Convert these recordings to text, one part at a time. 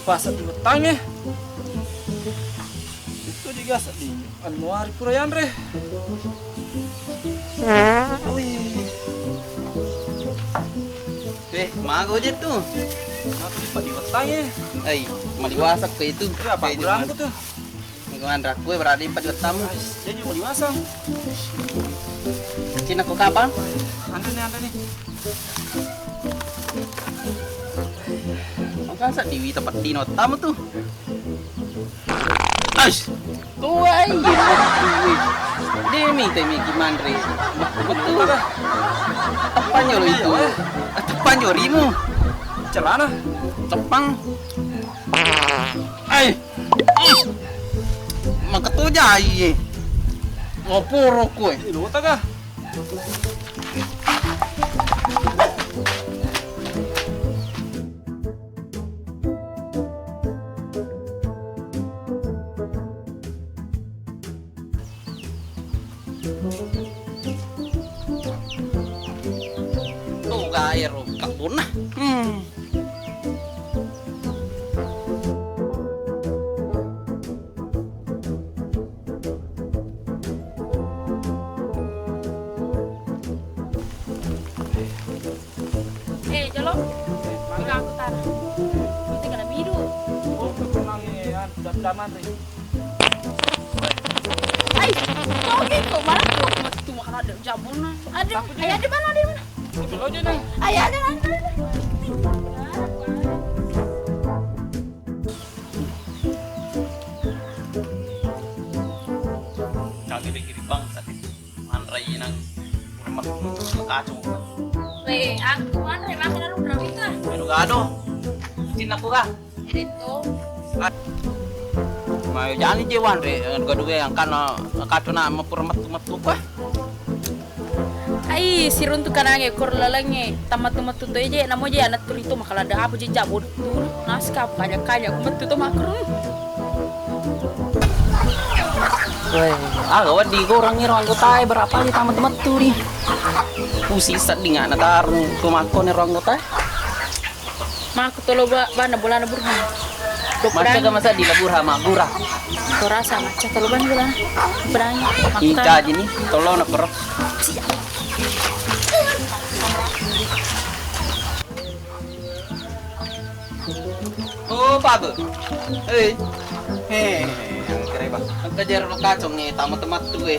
pasat di utangnya. Itu juga di anuari purayan re. Mago aja tuh. Aku di utangnya. Maliwasak ke itu. Apa kurang tuh? Ngawan rakue berada di empat tamu. Jadi mau diwasang. Cina ko kapal? Anda nih. Maka sa diwi tempat dino tamu tuh. Ash, tuai. Demi temi gimana re? Betul. Tepanyo lo itu. Tepanyo rimu. Celana. Tepang. Makatuja iye. Ngopuro ko eh. Iluta ka. Tuh gaya ro kabun na. Jalo, bilang aku tar. Itu kena biru. Oh, kenangnya dam-daman re. Oke, kok malah tuh makan ada jabun. Ada di mana? Itu aja nih. Ayah ada. Kaki pikir bang tadi. Manrai nang rumah kacung. Aku mana makan ada berapa itu? Pero gado. Cina ko ka. Dito. Mayo jani jewan re gado yang kan katuna mapurmat-matu ka. Ay, sirun tu kanange kor lalange tamat-tamat tu aja namo aja anak tur itu makalada apa je jabun tur naskap kanya-kanya kumat tu makrun. Gawat di ko orang ngiro anggota berapa di tamat-tamat tu ri. Pusisat di nga natarong kumako ni orang anggota. Mak tolo ba na bulan na burhan. Masya ka masa di laburha magura. To rasa maca tolo ban bulan. Berani. Ika jini tolo na perok. Oh, Pablo. Kere ba? Ang kajar lo kacong ni tamat-tamat tu eh.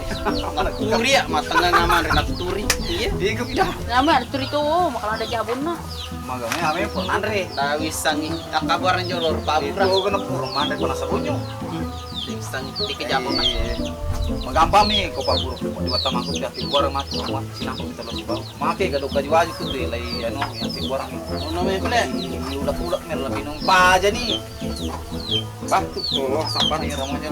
Turi ya matanga ngaman rin turi. Iya. Di ko pida. Nama tur itu makalada jabun na. Magamay ame po. Andre, tawis sangi akabaran jolor pabura. Itu kena purong mande ko nasa bunyo. Sangi di kejabon na. Magampang mi ko pa buruk ko di wata mangkok dati borang mat sinang ko talo sibaw. Make gadok kajwaju ko de lay ano yang ti borang mi. Ono me pala. Ulak-ulak mer labi nung pa aja nih. Bah tuh tolong sampai nih ramanya.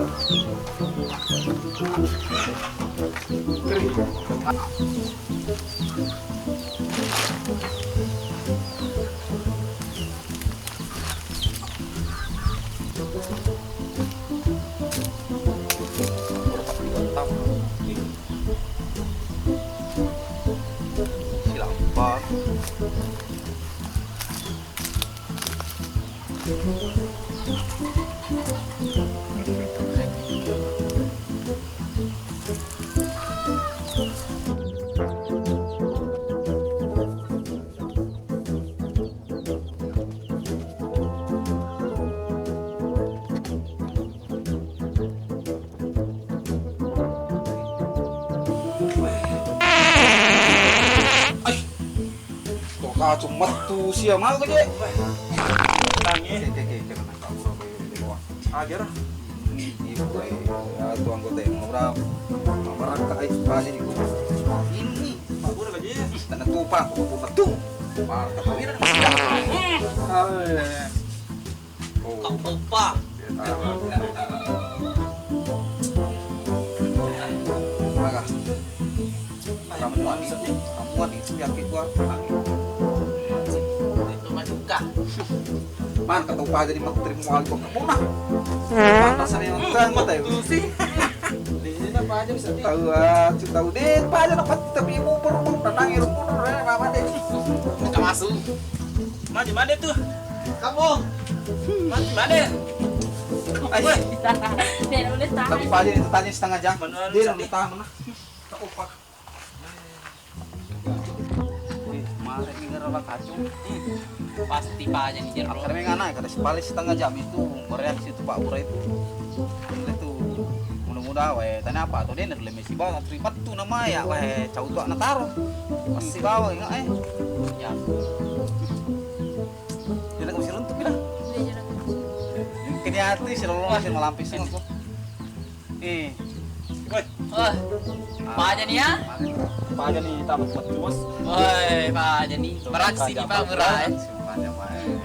Silampar. Cuma tuh siapa mau ke? Tangi. Ajar. Ibu tuh anggota yang ngobrol. Barang kai aja di gua. Ini bagus aja. Tanah tumpah, aku betul. Marta pawira. Kau tumpah. Maka. Kamu itu yakin gua. Man, kataw pa din magtrimwal ko kapuna. Pantasan na yung mata yun. Hindi na pa dyan sa din. Tahu din pa dyan dapat tabi mo puro mo nanangir mo na mama din. Nakamasuk. Mana tuh? Kamu. Mana? Ay, Dia ulit tahan. tapi Pak Haji itu tanya setengah jam. Benar, Dia Sandi. udah tahan mana? Tak upak. Mari dengar orang kacung. Pasti Pak Haji nih Jer. Karena yang anak kada sepali setengah jam itu bereaksi itu Pak Ura itu. Itu mudah-mudah wae tanya apa atau dia ndak mesi bawa tripat tuh nama ya wae cau tuh anak taruh. Pasti bawa enggak Ya. Dia nak mesti runtuh bilang. Dia jalan. Kini hati selalu masih melampis aku. Wah. Pak Haji nih ya. Pak Haji nih tamat mas. Woi, Pak Haji nih. Beraksi nih Pak Murah.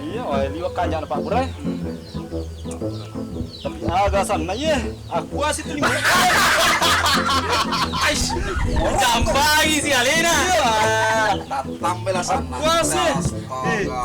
Iya, wah liwat kanya Pak Burai. Tapi agak sana ye, aku asih tuh lima. Aish. Jambagi sih Alena. Datang bela sana. Aku asih. Astaga.